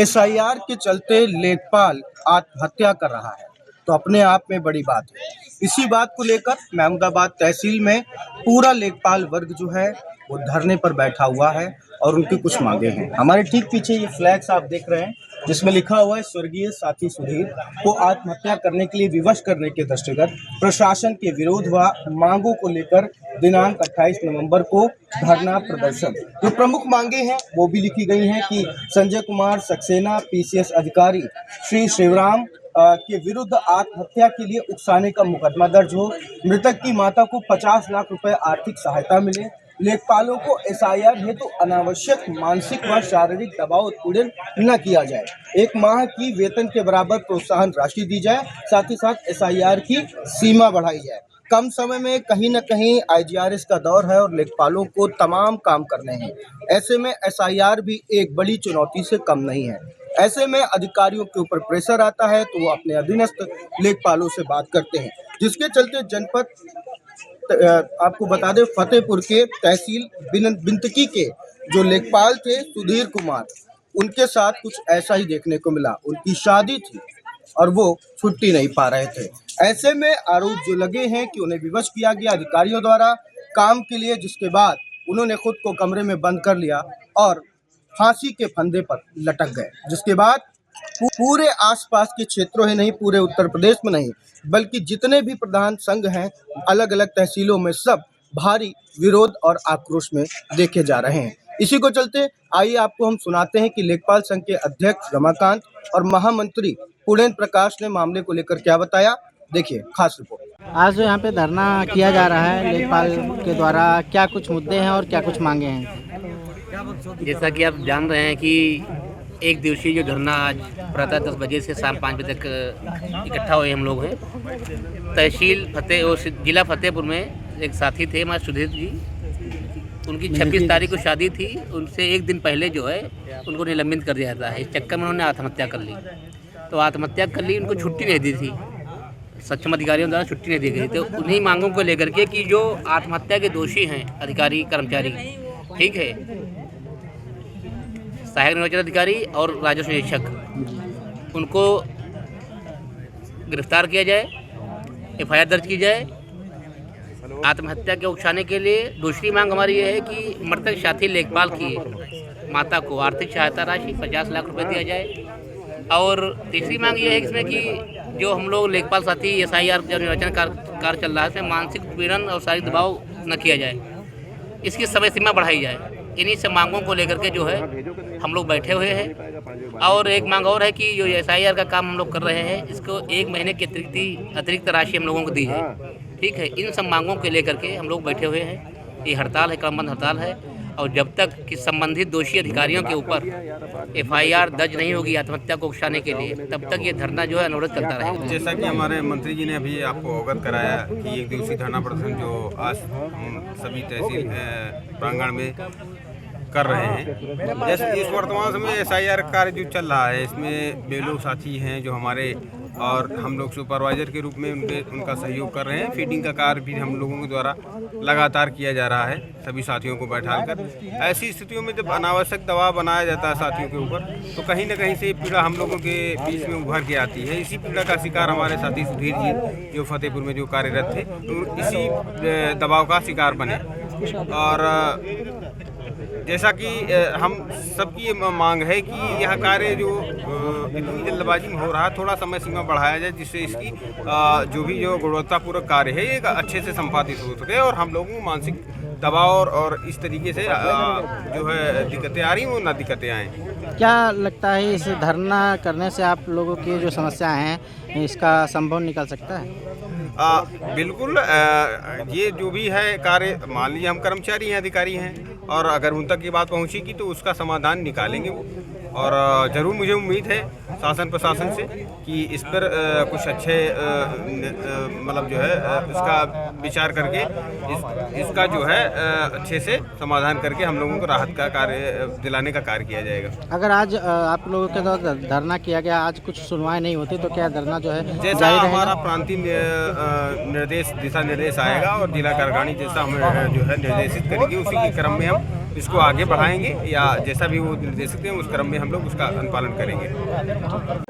SIR के चलते लेखपाल आत्महत्या कर रहा है तो अपने आप में बड़ी बात है। इसी बात को लेकर महमूदाबाद तहसील में पूरा लेखपाल वर्ग जो है वो धरने पर बैठा हुआ है और उनकी कुछ मांगे हैं। हमारे ठीक पीछे ये फ्लैग्स आप देख रहे हैं जिसमें लिखा हुआ है स्वर्गीय साथी सुधीर को आत्महत्या करने के लिए विवश करने के दृष्टिगत प्रशासन के विरोध व मांगों को लेकर दिनांक 28 नवंबर को धरना प्रदर्शन। जो प्रमुख मांगे हैं वो भी लिखी गई हैं कि संजय कुमार सक्सेना पीसीएस अधिकारी श्री शिवराम के विरुद्ध आत्महत्या के लिए उकसाने का मुकदमा दर्ज हो, मृतक की माता को 50 लाख रुपए आर्थिक सहायता मिले, लेखपालों को एसआईआर हेतु अनावश्यक मानसिक व शारीरिक दबाव उत्पीड़न न किया जाए, 1 माह की वेतन के बराबर प्रोत्साहन राशि दी जाए, साथ ही साथ एसआईआर की सीमा बढ़ाई जाए। कम समय में कहीं न कहीं आईजीआरएस का दौर है और लेखपालों को तमाम काम करने हैं। ऐसे में एसआईआर भी एक बड़ी चुनौती से कम नहीं है। ऐसे में अधिकारियों के ऊपर प्रेशर आता है तो वो अपने अधीनस्थ लेखपालों से बात करते हैं, जिसके चलते जनपद आपको बता दें फतेहपुर के तहसील बिंतकी के जो लेखपाल थे सुधीर कुमार, उनके साथ कुछ ऐसा ही देखने को मिला। उनकी शादी थी और वो छुट्टी नहीं पा रहे थे। ऐसे में आरोप जो लगे हैं कि उन्हें विवश किया गया अधिकारियों द्वारा काम के लिए, जिसके बाद उन्होंने खुद को कमरे में बंद कर लिया और फांसी के फंदे पर लटक गए, जिसके बाद पूरे आसपास के क्षेत्रों ही नहीं, पूरे उत्तर प्रदेश में नहीं बल्कि जितने भी प्रधान संघ हैं अलग अलग तहसीलों में सब भारी विरोध और आक्रोश में देखे जा रहे हैं। इसी को चलते आइए आपको हम सुनाते हैं कि लेखपाल संघ के अध्यक्ष रमाकांत और महामंत्री पुणेन्द्र प्रकाश ने मामले को लेकर क्या बताया, देखिए खास रिपोर्ट। आज जो यहाँ पे धरना किया जा रहा है लेखपाल के द्वारा, क्या कुछ मुद्दे हैं और क्या कुछ मांगे हैं? जैसा कि आप जान रहे हैं कि एक दिवसीय जो धरना आज प्रातः 10 बजे से शाम 5 बजे तक इकट्ठा हुए हम लोग हैं। तहसील जिला फतेहपुर में एक साथी थे हमारे सुधीर जी, उनकी 26 तारीख को शादी थी। उनसे एक दिन पहले जो है उनको निलंबित कर दिया जाता है। इस चक्कर में उन्होंने आत्महत्या कर ली। तो आत्महत्या कर ली, उनको छुट्टी नहीं दी थी, सक्षम अधिकारियों द्वारा छुट्टी नहीं दी गई। तो उन्हीं मांगों को लेकर के कि जो आत्महत्या के दोषी हैं अधिकारी कर्मचारी, ठीक है, सहायक निर्वाचन अधिकारी और राजस्व निरीक्षक, उनको गिरफ्तार किया जाए, एफआईआर दर्ज की जाए आत्महत्या के उकसाने के लिए। दूसरी मांग हमारी ये है कि मृतक साथी लेखपाल की माता को आर्थिक सहायता राशि 50 लाख रुपए दिया जाए। और तीसरी मांग ये है इसमें कि जो हम लोग लेखपाल साथी एसआईआर जो निर्वाचन कार्य चल रहा है इसमें मानसिक उत्पीड़न और शारीरिक दबाव न किया जाए, इसकी समय सीमा बढ़ाई जाए। इन्हीं सब मांगों को लेकर के जो है हम लोग बैठे हुए हैं। और एक मांग और है कि जो एसआईआर का काम हम लोग कर रहे हैं इसको 1 महीने की अतिरिक्त राशि हम लोगों को दी है, ठीक है। इन सब मांगों को लेकर के हम लोग बैठे हुए हैं। ये हड़ताल है, क्रमबद्ध हड़ताल है, और जब तक कि संबंधित दोषी अधिकारियों के ऊपर एफआईआर दर्ज नहीं होगी आत्महत्या को उकसाने के लिए, तब तक ये धरना जो है अनवरत चलता रहेगा। जैसा कि हमारे मंत्री जी ने अभी आपको अवगत कराया कि एक दिवसीय धरना प्रदर्शन जो आज हम सभी तहसील प्रांगण में कर रहे हैं। जैसे इस वर्तमान समय एसआईआर कार्य जो चल रहा है इसमें वे लोग साथी हैं जो हमारे, और हम लोग सुपरवाइजर के रूप में उनका सहयोग कर रहे हैं। फीडिंग का कार्य भी हम लोगों के द्वारा लगातार किया जा रहा है सभी साथियों को बैठाकर। ऐसी स्थितियों में जब अनावश्यक दबाव बनाया जाता है साथियों के ऊपर तो कहीं ना कहीं से पीड़ा हम लोगों के बीच में उभर के आती है। इसी पीड़ा का शिकार हमारे साथी सुधीर जी जो फतेहपुर में जो कार्यरत थे, तो इसी दबाव का शिकार बने। और जैसा कि हम सबकी मांग है कि यह कार्य जो इतनी जल्दबाजी में हो रहा है थोड़ा समय सीमा बढ़ाया जाए, जिससे इसकी जो भी जो गुणवत्तापूर्वक कार्य है ये अच्छे से संपादित हो सके और हम लोगों को मानसिक दबाव और इस तरीके से जो है दिक्कतें आ रही हैं वो ना दिक्कतें आएँ। क्या लगता है इस धरना करने से आप लोगों की जो समस्याएं हैं इसका संभव निकल सकता है? बिल्कुल, ये जो भी है कार्य, मान लीजिए हम कर्मचारी हैं, अधिकारी हैं, और अगर उन तक ये बात पहुंचेगी तो उसका समाधान निकालेंगे वो। और ज़रूर मुझे उम्मीद है शासन प्रशासन से कि इस पर कुछ अच्छे मतलब जो है इसका विचार करके इसका जो है अच्छे से समाधान करके हम लोगों को राहत का कार्य दिलाने का कार्य किया जाएगा। अगर आज आप लोगों के द्वारा धरना किया गया, आज कुछ सुनवाई नहीं होती तो क्या धरना जो है जैसा हमारा प्रांतीय दिशा निर्देश आएगा और जिला कार्यकारिणी जैसा हमें जो है निर्देशित करेगी उसी के क्रम में हम इसको आगे बढ़ाएंगे या जैसा भी वो निर्देशित हैं उस क्रम में हम लोग उसका अनुपालन करेंगे।